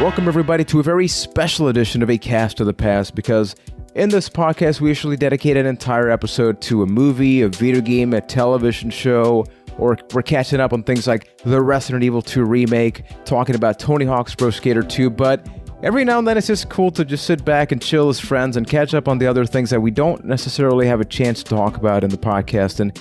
welcome everybody to a very special edition of A Cast of the Past, because in this podcast we usually dedicate an entire episode to a movie, a video game, a television show, or we're catching up on things like the Resident Evil 2 remake, talking about Tony Hawk's Pro Skater 2, but every now and then it's just cool to just sit back and chill as friends and catch up on the other things that we don't necessarily have a chance to talk about in the podcast. And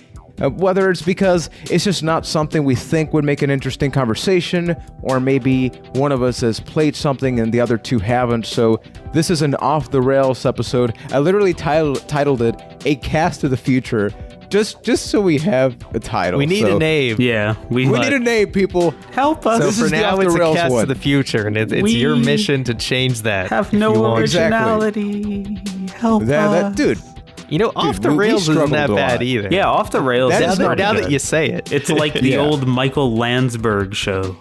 whether it's because it's just not something we think would make an interesting conversation, or maybe one of us has played something and the other two haven't. So this is an off-the-rails episode. I literally titled it A Cast of the Future, just so we have a title. We need a name. Yeah. We need a name, people. Help us. So for now, it's A Cast of the Future, and it's your mission to change that. Have no originality. Exactly. Help us. Dude. You know, off the rails isn't that bad either. Yeah, off the rails. Now that you say it, it's like the old Michael Landsberg show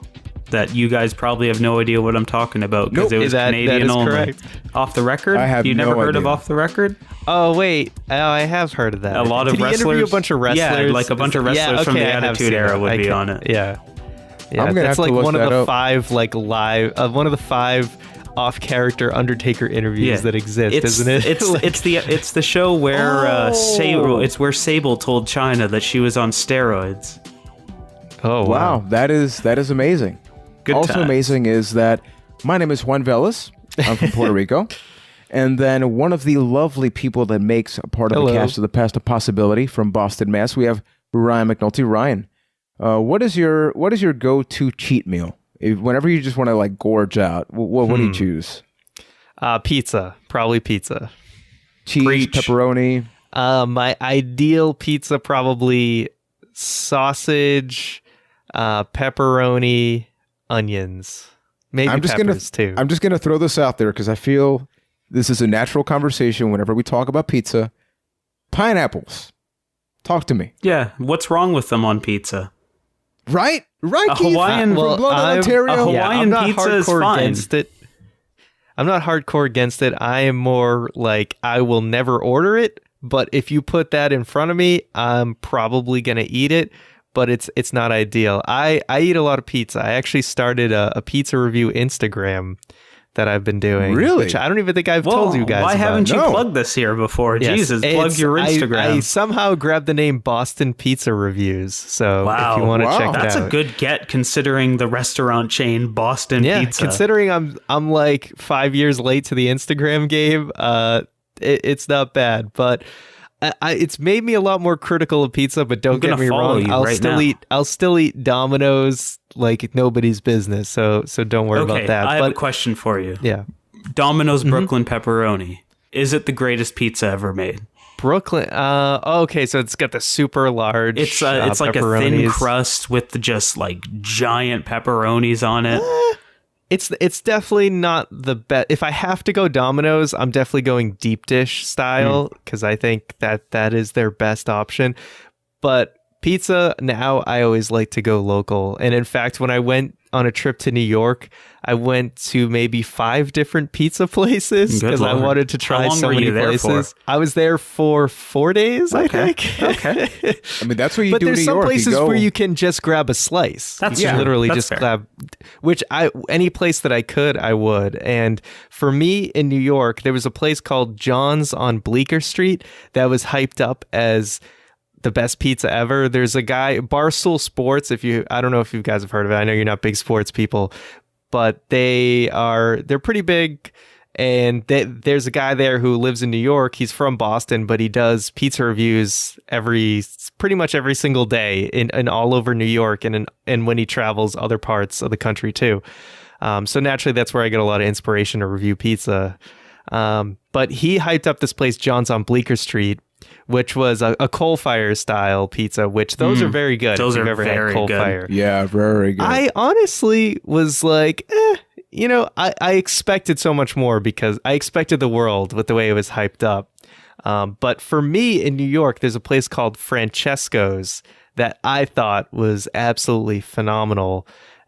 that you guys probably have no idea what I'm talking about because it was Canadian only. Correct. Off the Record. I have you never heard idea. of Off the Record? Oh wait, I have heard of that. A lot of wrestlers. Did he interview a bunch of wrestlers? Yeah, like a bunch of wrestlers from the Attitude Era would be on it. Yeah, I'm gonna that's have to like look one of that the up. five one of the five off-character Undertaker interviews that exist, isn't it? It's the show where Sable told China that she was on steroids. Oh Wow, that is amazing. Good also times. amazing is that my name is Juan Velas. I'm from Puerto Rico. And then one of the lovely people that makes a part of the Cast of the Past a possibility from Boston, Mass. We have Ryan McNulty. Ryan, what is your go-to cheat meal? Whenever you just want to like gorge out, what do you choose? Pizza, probably pizza. Cheese, pepperoni. My ideal pizza, probably sausage, pepperoni, onions, maybe peppers too. I'm just gonna throw this out there because I feel this is a natural conversation whenever we talk about pizza. Pineapples. Talk to me. Yeah, what's wrong with them on pizza? Right, A Keith? Hawaiian, from London, Ontario. A Hawaiian I'm pizza not is hardcore fine. against it. I'm not hardcore against it. I am more like I will never order it, but if you put that in front of me, I'm probably gonna eat it. But it's not ideal. I eat a lot of pizza. I actually started a pizza review Instagram that I've been doing. Really? Which I don't even think I've told you guys Why about. haven't you plugged this here before? Yes, Jesus, plug your Instagram. I somehow grabbed the name Boston Pizza Reviews. So if you want to check that's it out. a good get considering the restaurant chain Boston Pizza. Considering I'm like 5 years late to the Instagram game, it's not bad. But it's made me a lot more critical of pizza. But don't get me wrong, I'll still eat Domino's like nobody's business. So don't worry about that. I have a question for you. Yeah. Domino's Brooklyn pepperoni. Is it the greatest pizza ever made? Brooklyn. Okay, so it's got the super large. It's like a thin crust with just like giant pepperonis on it. It's definitely not the best. If I have to go Domino's, I'm definitely going deep dish style because I think that is their best option. But pizza, now I always like to go local. And in fact, when I went on a trip to New York, I went to maybe 5 different pizza places because I wanted to try so many places. I was there for 4 days, I think. Okay. I mean, that's what you but do in New there's York. some places where you can just grab a slice. That's literally that's just fair. grab, which any place that I could, I would. And for me in New York, there was a place called John's on Bleecker Street that was hyped up as the best pizza ever. There's a guy, Barstool Sports. I don't know if you guys have heard of it. I know you're not big sports people, but they're pretty big. And there's a guy there who lives in New York. He's from Boston, but he does pizza reviews pretty much every single day in all over New York and when he travels other parts of the country too. So naturally, that's where I get a lot of inspiration to review pizza. But he hyped up this place, John's on Bleecker Street, which was a coal fire style pizza, which those are very good. Those if you've are ever very had coal good. fire. Yeah, very good. I honestly was like, I expected so much more because I expected the world with the way it was hyped up. But for me in New York, there's a place called Francesco's that I thought was absolutely phenomenal.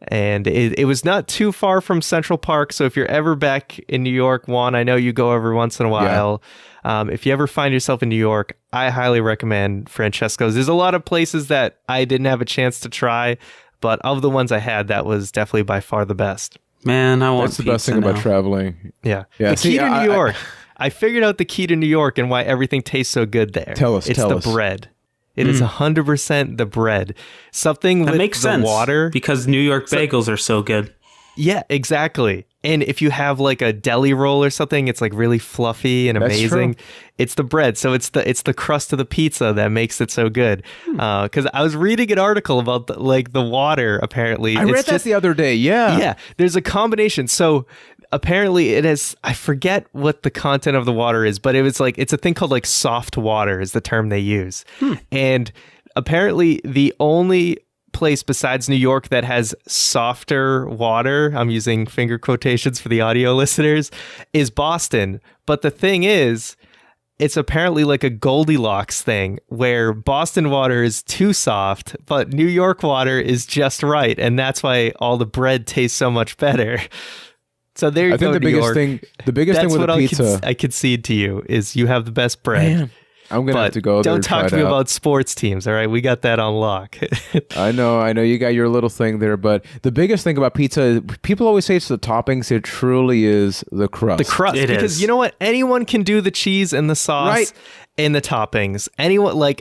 And it was not too far from Central Park. So if you're ever back in New York, Juan, I know you go every once in a while. If you ever find yourself in New York, I highly recommend Francesco's. There's a lot of places that I didn't have a chance to try, but of the ones I had, that was definitely by far the best. Man, I want That's the best thing now. about traveling. Yeah. Yeah. The key to New York. I figured out the key to New York and why everything tastes so good there. Tell us. It's the bread. It is 100% the bread. Something that with makes the sense water. because New York bagels are so good. Yeah, exactly. And if you have like a deli roll or something, it's like really fluffy and amazing. True. It's the bread. So it's the crust of the pizza that makes it so good. Because I was reading an article about the water, apparently. I read that the other day. Yeah. Yeah. There's a combination. So apparently it has, I forget what the content of the water is, but it's a thing called like soft water is the term they use. And apparently the only place besides New York that has softer water, I'm using finger quotations for the audio listeners, is Boston. But the thing is, it's apparently like a Goldilocks thing where Boston water is too soft, but New York water is just right. And that's why all the bread tastes so much better. So there you go. The biggest thing with the pizza, I concede to you is you have the best bread. Man, I'm gonna have to go there. Don't talk to me about sports teams. All right, we got that on lock. I know. You got your little thing there, but the biggest thing about pizza is people always say it's the toppings. It truly is the crust. The crust, because you know what? Anyone can do the cheese and the sauce and the toppings. Anyone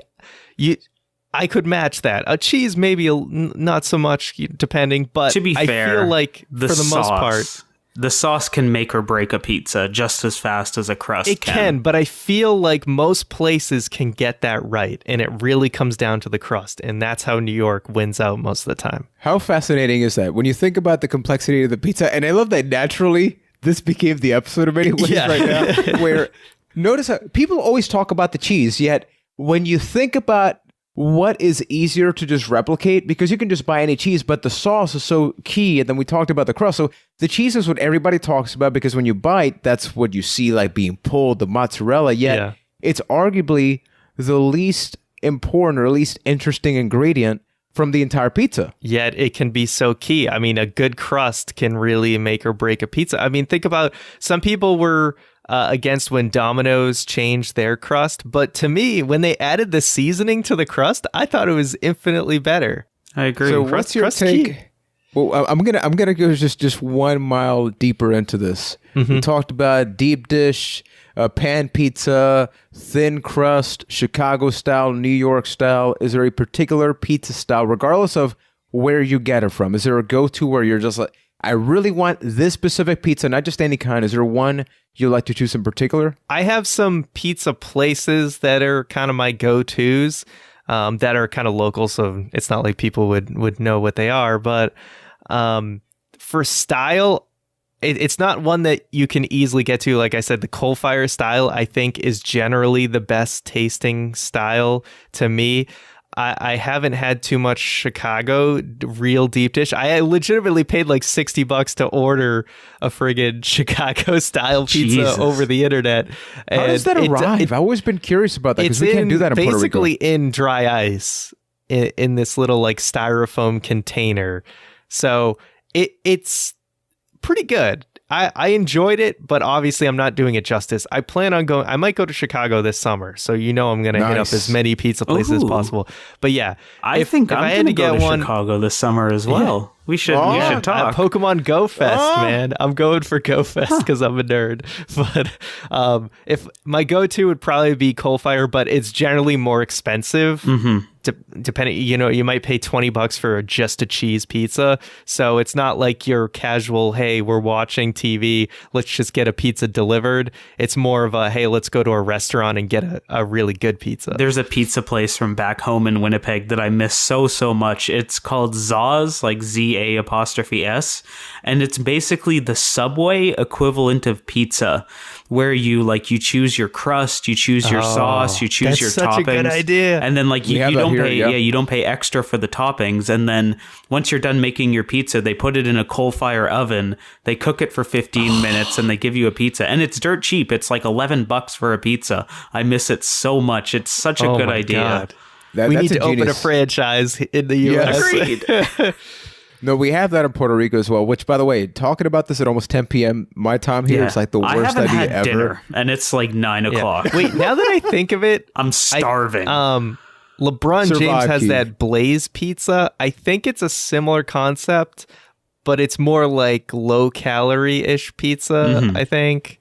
I could match that. A cheese, maybe not so much, depending. But to be fair, I feel like for the most part. The sauce can make or break a pizza just as fast as a crust It can, but I feel like most places can get that right, and it really comes down to the crust, and that's how New York wins out most of the time. How fascinating is that? When you think about the complexity of the pizza, and I love that naturally this became the episode of many ways right now, where notice how people always talk about the cheese, yet when you think about what is easier to just replicate, because you can just buy any cheese, but the sauce is so key. And then we talked about the crust. So the cheese is what everybody talks about because when you bite, that's what you see like being pulled, the mozzarella. Yet it's arguably the least important or least interesting ingredient from the entire pizza. Yet it can be so key. I mean, a good crust can really make or break a pizza. I mean, think about some people were against when Domino's changed their crust. But to me, when they added the seasoning to the crust, I thought it was infinitely better. I agree. So what's your take? Well, I'm gonna go just 1 mile deeper into this. We talked about deep dish, pan pizza, thin crust, Chicago style, New York style. Is there a particular pizza style, regardless of where you get it from? Is there a go-to where you're just like, I really want this specific pizza, not just any kind? Is there one you like to choose in particular? I have some pizza places that are kind of my go-tos that are kind of local, so it's not like people would know what they are. But for style, it's not one that you can easily get to. Like I said, the coal fire style, I think, is generally the best tasting style to me. I haven't had too much Chicago real deep dish. I legitimately paid like $60 to order a friggin' Chicago style pizza over the internet. And how does that arrive? I've always been curious about that because we can't do that in Puerto Rico. Basically in dry ice in this little like styrofoam container. So it's pretty good. I enjoyed it, but obviously I'm not doing it justice. I plan on going. I might go to Chicago this summer, so I'm going to hit up as many pizza places as possible. But yeah, I think I'm going to go to Chicago this summer as well. Yeah. We should talk. Pokemon Go Fest, man. I'm going for Go Fest because I'm a nerd. But if my go-to would probably be Coal Fire, but it's generally more expensive. Depending, you might pay $20 for just a cheese pizza. So it's not like your casual, hey, we're watching TV, let's just get a pizza delivered. It's more of a, hey, let's go to a restaurant and get a really good pizza. There's a pizza place from back home in Winnipeg that I miss so much. It's called Zaz, like ZA''S, and it's basically the Subway equivalent of pizza, where you choose your crust, you choose your sauce, you choose your toppings. That's such a good idea. And then you don't pay extra for the toppings. And then once you're done making your pizza, they put it in a coal fire oven. They cook it for 15 minutes and they give you a pizza. And it's dirt cheap. It's like $11 for a pizza. I miss it so much. It's such a good idea. We need to open a franchise in the U.S. Agreed. No, we have that in Puerto Rico as well, which, by the way, talking about this at almost 10 p.m. my time here is like the worst idea had ever. Dinner, and it's like 9 o'clock. Wait, now that I think of it, I'm starving. LeBron James has that Blaze pizza. I think it's a similar concept, but it's more like low calorie ish pizza, I think,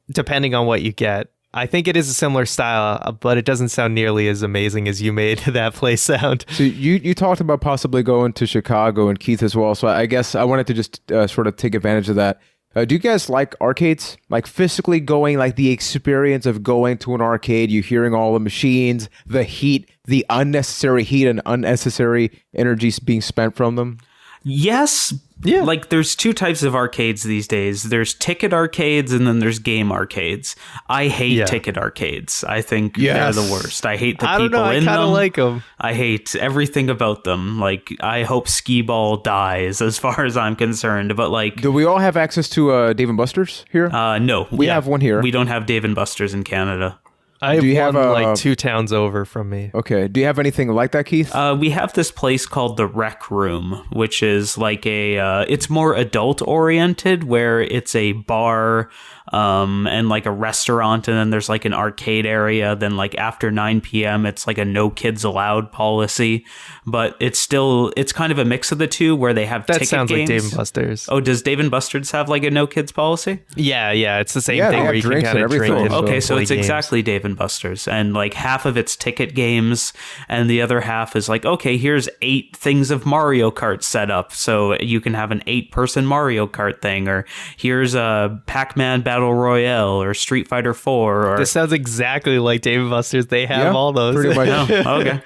depending on what you get. I think it is a similar style, but it doesn't sound nearly as amazing as you made that place sound. So you talked about possibly going to Chicago and Keith as well. So I guess I wanted to just sort of take advantage of that. Do you guys like arcades? Like physically going, like the experience of going to an arcade, you hearing all the machines, the heat, the unnecessary heat and unnecessary energy being spent from them? Yes. Yeah. Like there's two types of arcades these days. There's ticket arcades and then there's game arcades. I hate ticket arcades. I think they're the worst. I hate the people in them. I kind of like them. I hate everything about them. Like I hope Skee-Ball dies as far as I'm concerned. But like, do we all have access to Dave & Buster's here? No. We have one here. We don't have Dave & Buster's in Canada. Do you have like 2 towns over from me? Okay. Do you have anything like that, Keith? We have this place called the Rec Room, which is like it's more adult oriented, where it's a bar and like a restaurant, and then there's like an arcade area. Then like after 9 p.m. it's like a no kids allowed policy, but it's kind of a mix of the two, where they have ticket games. That sounds like Dave & Buster's. Oh, does Dave & Buster's have like a no kids policy? Yeah, it's the same thing where you can kind of drink and okay, so it's games. exactly Dave & Buster's, and like half of it's ticket games, and the other half is like, okay, here's 8 things of Mario Kart set up, so you can have an 8-person Mario Kart thing, or here's a Pac-Man Battle Royale or Street Fighter 4. This sounds exactly like Dave & Buster's. They have all those. Pretty much. Oh, okay.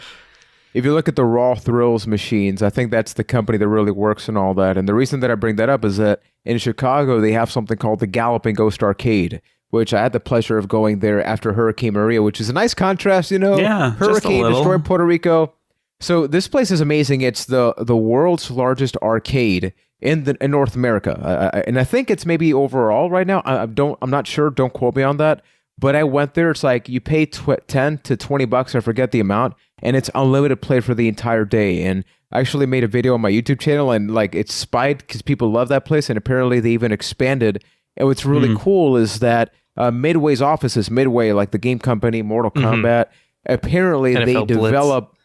If you look at the Raw Thrills machines, I think that's the company that really works and all that. And the reason that I bring that up is that in Chicago, they have something called the Galloping Ghost Arcade, which I had the pleasure of going there after Hurricane Maria, which is a nice contrast, you know? Yeah, Hurricane destroyed Puerto Rico. So this place is amazing. It's the world's largest arcade in North America, and I think it's maybe overall right now. I'm not sure. Don't quote me on that. But I went there. It's like you pay $10 to $20. I forget the amount, and it's unlimited play for the entire day. And I actually made a video on my YouTube channel, and like it's spiked because people love that place, and apparently they even expanded. And what's really cool is that Midway's offices, Midway, like the game company, Mortal Kombat, apparently NFL they Blitz. develop.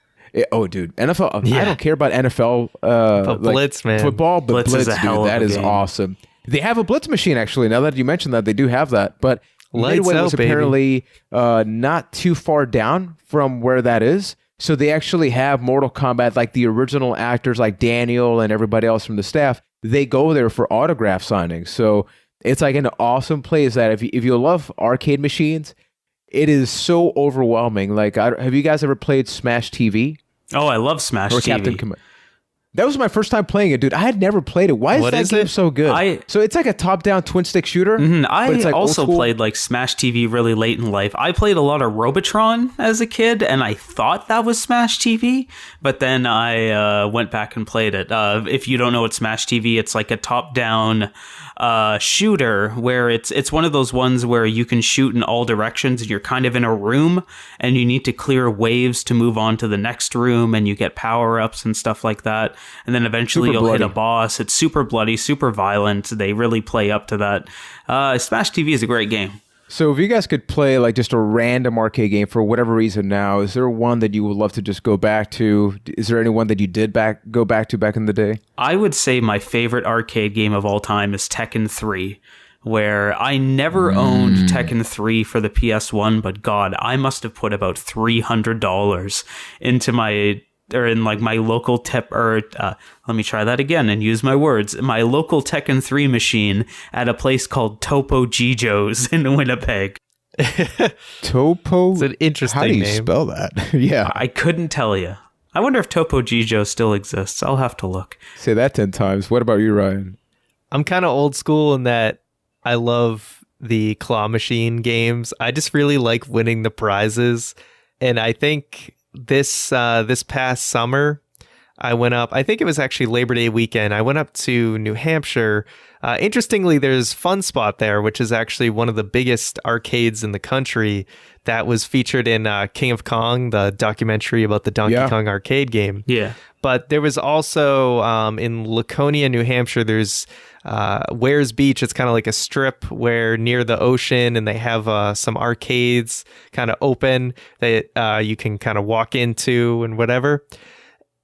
Oh, dude, NFL. I don't care about NFL Blitz, man. football, but Blitz is Blitz, a hell dude, of that a is game. awesome. They have a Blitz machine, actually. Now that you mentioned that, they do have that. But Lights Midway out, was baby. apparently not too far down from where that is. So they actually have Mortal Kombat, like the original actors like Daniel and everybody else from the staff. They go there for autograph signings. So it's like an awesome place that if you love arcade machines, it is so overwhelming. Like, have you guys ever played Smash TV? Oh, I love Smash Or TV. Captain Command? That was my first time playing it, dude. I had never played it. Why is What that is game it? so good? So it's like a top-down twin-stick shooter. I but it's like also old school. played like Smash TV really late in life. I played a lot of Robotron as a kid, and I thought that was Smash TV, but then I went back and played it. If you don't know what Smash TV, it's like a top-down shooter where it's one of those ones where you can shoot in all directions, and you're kind of in a room, and you need to clear waves to move on to the next room, and you get power-ups and stuff like that, and then eventually you'll hit a boss. It's super bloody, super violent. They really play up to that. Smash TV is a great game. So if you guys could play like just a random arcade game for whatever reason now, is there one that you would love to just go back to? Is there anyone that you did go back to back in the day? I would say my favorite arcade game of all time is Tekken 3, where I never owned Tekken 3 for the PS1, but God, I must have put about $300 into my local let me try that again and use my words. My local Tekken 3 machine at a place called Topo Gijo's in Winnipeg. Topo? It's an interesting name. How do you spell that? Yeah. I couldn't tell you. I wonder if Topo Gijo still exists. I'll have to look. Say that 10 times. What about you, Ryan? I'm kind of old school in that I love the claw machine games. I just really like winning the prizes. And I think this past summer, I went up, I think it was actually Labor Day weekend. I went up to New Hampshire. Interestingly, there's Fun Spot there, which is actually one of the biggest arcades in the country that was featured in King of Kong, the documentary about the Donkey Kong arcade game. Yeah. But there was also in Laconia, New Hampshire, there's Wares Beach. It's kind of like a strip where near the ocean, and they have some arcades kind of open that you can kind of walk into and whatever.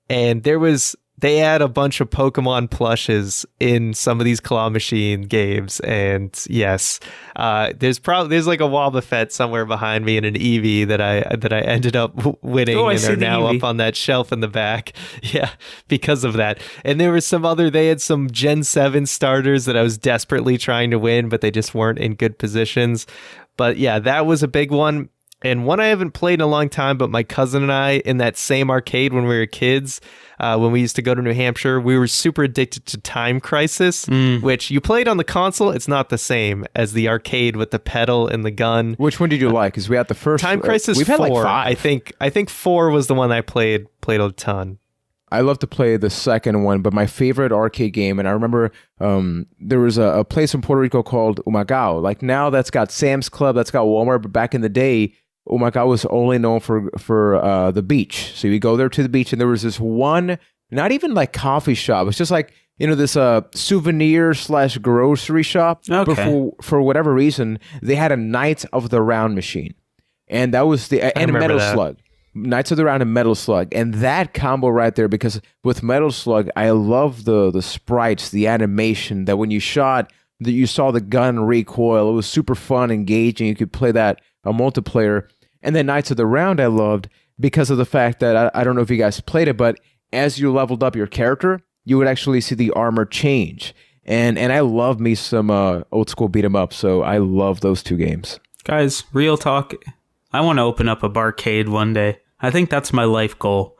And there was they add a bunch of Pokemon plushes in some of these claw machine games, and yes, there's like a Wobbuffet somewhere behind me and an Eevee that I ended up winning, and they're now up on that shelf in the back. Yeah, because of that. And there was they had some Gen 7 starters that I was desperately trying to win, but they just weren't in good positions. But yeah, that was a big one. And one I haven't played in a long time, but my cousin and I, in that same arcade when we were kids, when we used to go to New Hampshire, we were super addicted to Time Crisis, which you played on the console. It's not the same as the arcade with the pedal and the gun. Which one did you like? Because we had the first Time Crisis. We've 4. had like 5. I think 4 was the one I played a ton. I love to play the second one, but my favorite arcade game, and I remember there was a place in Puerto Rico called Humacao. Like now that's got Sam's Club, that's got Walmart, but back in the day, Humacao was only known for the beach. So you go there to the beach, and there was this one, not even like coffee shop. It's just like, this souvenir / grocery shop. Okay. But for whatever reason, they had a Knights of the Round machine. And that was and a Metal Slug. Knights of the Round and Metal Slug. And that combo right there, because with Metal Slug, I love the sprites, the animation, that when you shot, that you saw the gun recoil. It was super fun, engaging. You could play that a multiplayer. And then Knights of the Round I loved because of the fact that I don't know if you guys played it, but as you leveled up your character, you would actually see the armor change. And I love me some old school beat 'em up, so I love those two games. Guys, real talk. I want to open up a barcade one day. I think that's my life goal,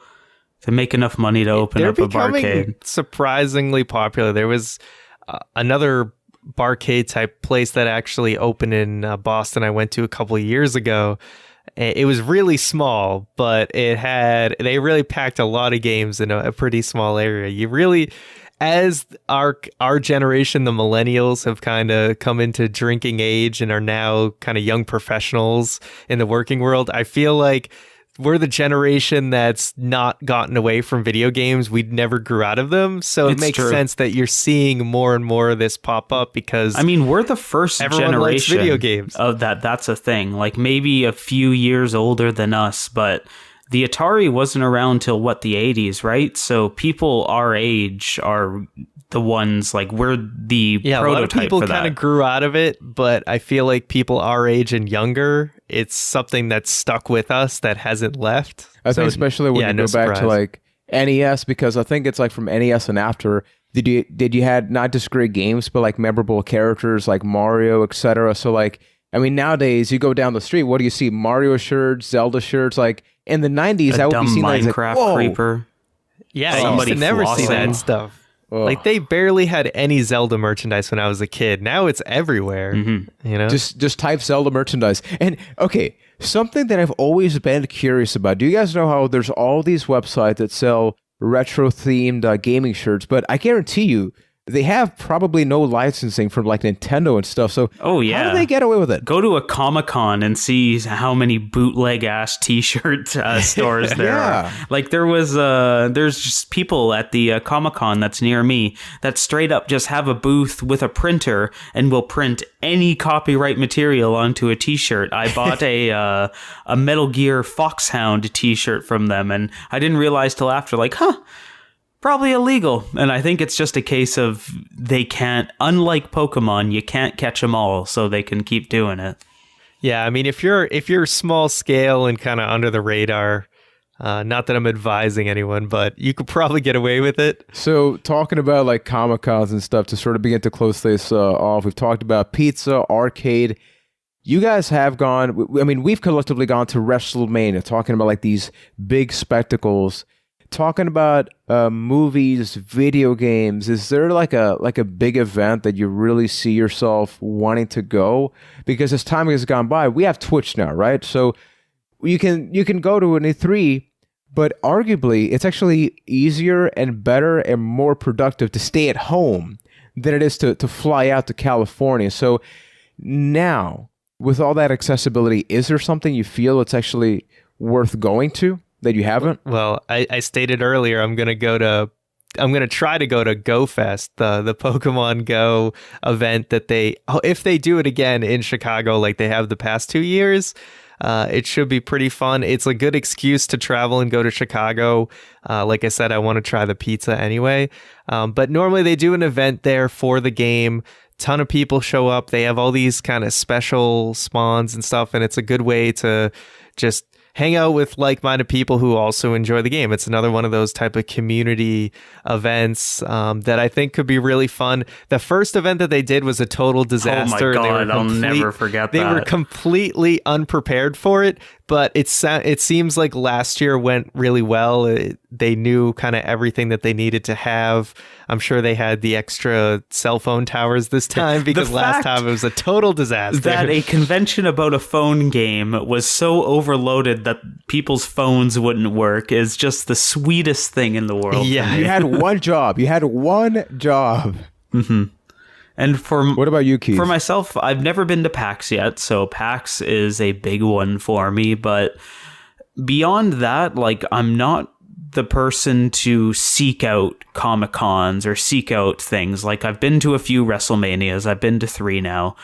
to make enough money to open up a barcade. Surprisingly popular. There was another barcade type place that actually opened in Boston I went to a couple of years ago. It was really small, but they really packed a lot of games in a pretty small area. You really, as our generation, the millennials, have kind of come into drinking age and are now kind of young professionals in the working world, I feel like we're the generation that's not gotten away from video games. We never grew out of them. So it makes sense that you're seeing more and more of this pop up, because we're the first generation likes video games. Of that. That's a thing. Like maybe a few years older than us, but the Atari wasn't around till the 80s, right? So people our age are the ones, like, we're the prototype for that. A lot of people kind of grew out of it, but I feel like people our age and younger, it's something that's stuck with us that hasn't left. I think especially when you go back to like NES, because I think it's like from NES and after, did you had not just great games, but like memorable characters like Mario, etc. So like, nowadays you go down the street, what do you see? Mario shirts, Zelda shirts. Like in the 90s, that would be seen as Minecraft like, creeper. Yeah, I used to never see that stuff. Like they barely had any Zelda merchandise when I was a kid. Now it's everywhere. Mm-hmm. Just type Zelda merchandise. And okay, something that I've always been curious about. Do you guys know how there's all these websites that sell retro themed gaming shirts? But I guarantee you, they have probably no licensing from like Nintendo and stuff. So how do they get away with it? Go to a Comic-Con and see how many bootleg ass t-shirt stores there are. Like there's just people at the Comic-Con that's near me that straight up just have a booth with a printer and will print any copyright material onto a t-shirt. I bought a Metal Gear Foxhound t-shirt from them, and I didn't realize till after, like, probably illegal. And I think it's just a case of they can't, unlike Pokemon, you can't catch them all, so they can keep doing it. Yeah, if you're small scale and kind of under the radar, not that I'm advising anyone, but you could probably get away with it. So talking about like Comic-Cons and stuff, to sort of begin to close this off, we've talked about pizza, arcade. You guys have gone, we've collectively gone to WrestleMania, talking about like these big spectacles. Talking about movies, video games, is there like a big event that you really see yourself wanting to go? Because as time has gone by, we have Twitch now, right? So you can go to an E3, but arguably it's actually easier and better and more productive to stay at home than it is to fly out to California. So now, with all that accessibility, is there something you feel it's actually worth going to that you haven't? Well, I stated earlier I'm going to try to go to Go Fest, the Pokemon Go event that if they do it again in Chicago like they have the past 2 years, It should be pretty fun. It's a good excuse to travel and go to Chicago. Like I said, I want to try the pizza anyway. But normally they do an event there for the game. Ton of people show up. They have all these kind of special spawns and stuff, and it's a good way to just hang out with like-minded people who also enjoy the game. It's another one of those type of community events that I think could be really fun. The first event that they did was a total disaster. Oh my God, I'll never forget that. They were completely unprepared for it, but it seems like last year went really well. They knew kind of everything that they needed to have. I'm sure they had the extra cell phone towers this time because last time it was a total disaster. That a convention about a phone game was so overloaded that people's phones wouldn't work is just the sweetest thing in the world. Yeah, You had one job. You had one job. Mm-hmm. And what about you, Keith? For myself, I've never been to PAX yet, so PAX is a big one for me. But beyond that, like, I'm not the person to seek out Comic-Cons or seek out things. Like, I've been to a few WrestleManias. I've been to 3 now.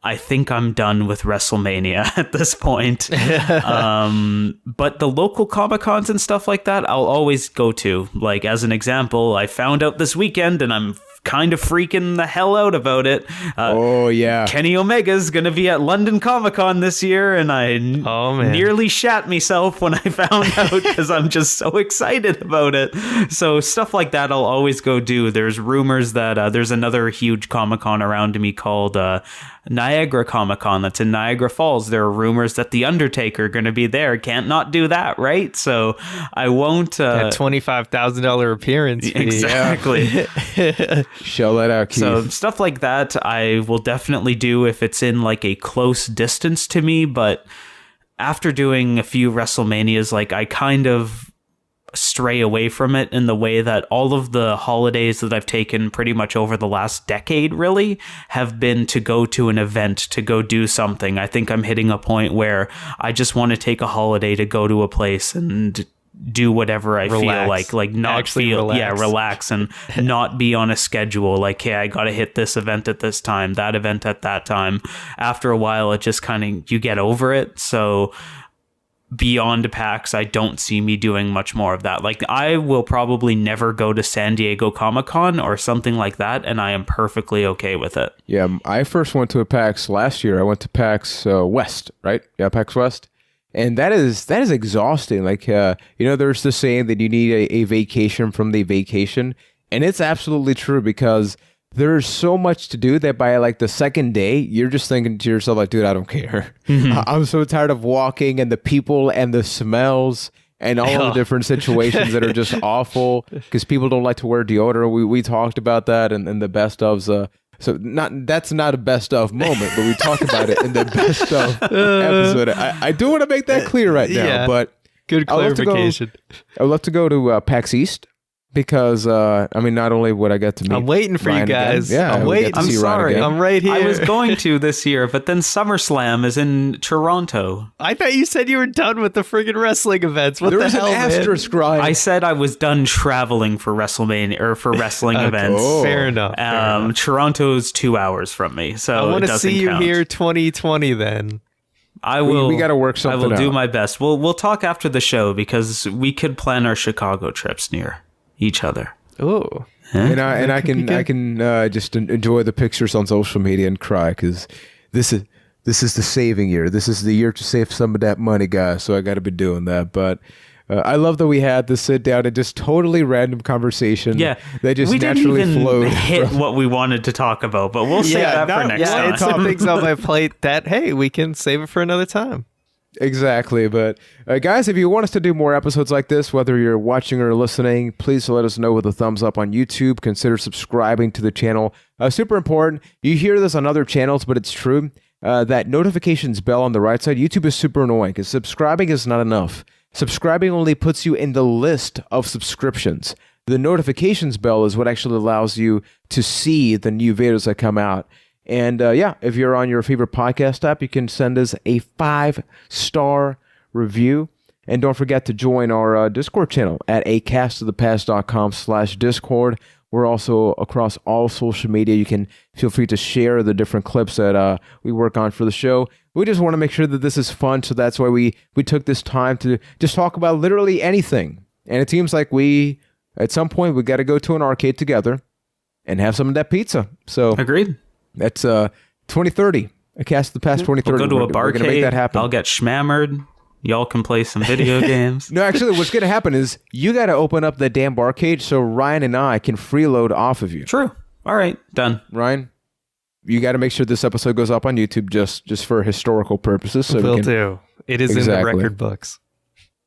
I think I'm done with WrestleMania at this point. But the local Comic-Cons and stuff like that, I'll always go to. Like, as an example, I found out this weekend, and I'm kind of freaking the hell out about it. Oh, yeah. Kenny Omega's going to be at London Comic-Con this year, and I nearly shat myself when I found out because I'm just so excited about it. So stuff like that I'll always go do. There's rumors that there's another huge Comic-Con around me called Niagara Comic-Con that's in Niagara Falls. There are rumors that The Undertaker going to be there. Can't not do that, right? So I won't... that $25,000 appearance fee. Exactly. Shell that out, Keith. So stuff like that I will definitely do if it's in like a close distance to me, but after doing a few WrestleManias, like I kind of stray away from it in the way that all of the holidays that I've taken pretty much over the last decade really have been to go to an event, to go do something. I think I'm hitting a point where I just want to take a holiday to go to a place and do whatever I feel like not actually feel relax. Relax and not be on a schedule like, hey, I got to hit this event at this time, that event at that time. After a while it just kind of, you get over it. So beyond PAX, I don't see me doing much more of that. Like, I will probably never go to San Diego Comic-Con or something like that, and I am perfectly okay with it. Yeah, I first went to a PAX last year. I went to PAX West, right? Yeah, PAX West. And that is exhausting. Like, there's the saying that you need a vacation from the vacation. And it's absolutely true because there's so much to do that by like the second day, you're just thinking to yourself, like, dude, I don't care. Mm-hmm. I'm so tired of walking and the people and the smells and all the different situations that are just awful because people don't like to wear deodorant. We talked about that and the best ofs. So that's not a best of moment, but we talked about it in the best of episode. I do want to make that clear right now, but good clarification. I would love to go to PAX East because not only would I get to meet, I'm waiting for Ryan you guys. Again, yeah, I'm waiting. I'm sorry, I'm right here. I was going to this year, but then SummerSlam is in Toronto. I thought you said you were done with the friggin' wrestling events. What there the was hell, an asterisk, Ryan. I said I was done traveling for WrestleMania or for wrestling events. Oh. Fair enough. Toronto's 2 hours from me, so I want to see you here 2020 then. I will. We got to work something out. I will do my best. We'll talk after the show because we could plan our Chicago trips near each other. Oh, and I can just enjoy the pictures on social media and cry because this is the saving year. This is the year to save some of that money, guys. So I got to be doing that. But I love that we had this sit down and just totally random conversation. Yeah, that just we naturally didn't even flowed. Hit what we wanted to talk about, but we'll save that for next time. It's topics on my plate that we can save it for another time. Exactly. But guys, if you want us to do more episodes like this, whether you're watching or listening, please let us know with a thumbs up on YouTube. Consider subscribing to the channel. Super important. You hear this on other channels, but it's true. That notifications bell on the right side, YouTube is super annoying because subscribing is not enough. Subscribing only puts you in the list of subscriptions. The notifications bell is what actually allows you to see the new videos that come out. And if you're on your favorite podcast app, you can send us a 5-star review. And don't forget to join our Discord channel at acastofthepast.com/Discord. We're also across all social media. You can feel free to share the different clips that we work on for the show. we just want to make sure that this is fun. So that's why we took this time to just talk about literally anything. And it seems like at some point, we got to go to an arcade together and have some of that pizza. So agreed. That's 2030. A Cast of the Past 2030. We'll go to a barcade. We're going to make that happen. I'll get schmammered. Y'all can play some video games. No, actually, what's going to happen is you got to open up the damn barcade so Ryan and I can freeload off of you. True. All right. Done. Ryan, you got to make sure this episode goes up on YouTube just for historical purposes. So Will do. It is in the record books.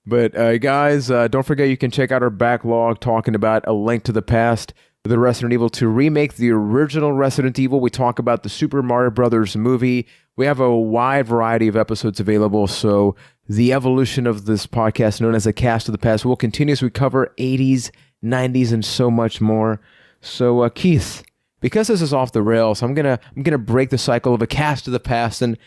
But guys, don't forget you can check out our backlog talking about A Link to the Past, the Resident Evil 2 remake, the original Resident Evil. We talk about the Super Mario Brothers movie. We have a wide variety of episodes available, so the evolution of this podcast known as A Cast of the Past will continue as we cover 80s, 90s, and so much more. So Keith, because this is off the rails, I'm gonna break the cycle of A Cast of the Past and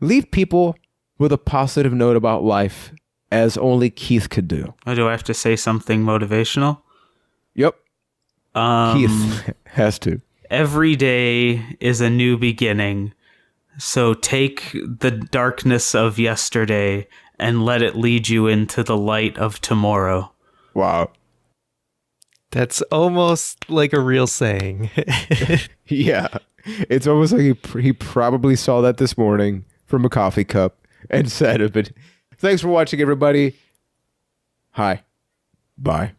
leave people with a positive note about life, as only Keith could do. Oh, do I have to say something motivational? Yep. Keith has to. Every day is a new beginning. So take the darkness of yesterday and let it lead you into the light of tomorrow. Wow. That's almost like a real saying. Yeah. It's almost like he probably saw that this morning from a coffee cup and said it. But thanks for watching, everybody. Hi. Bye.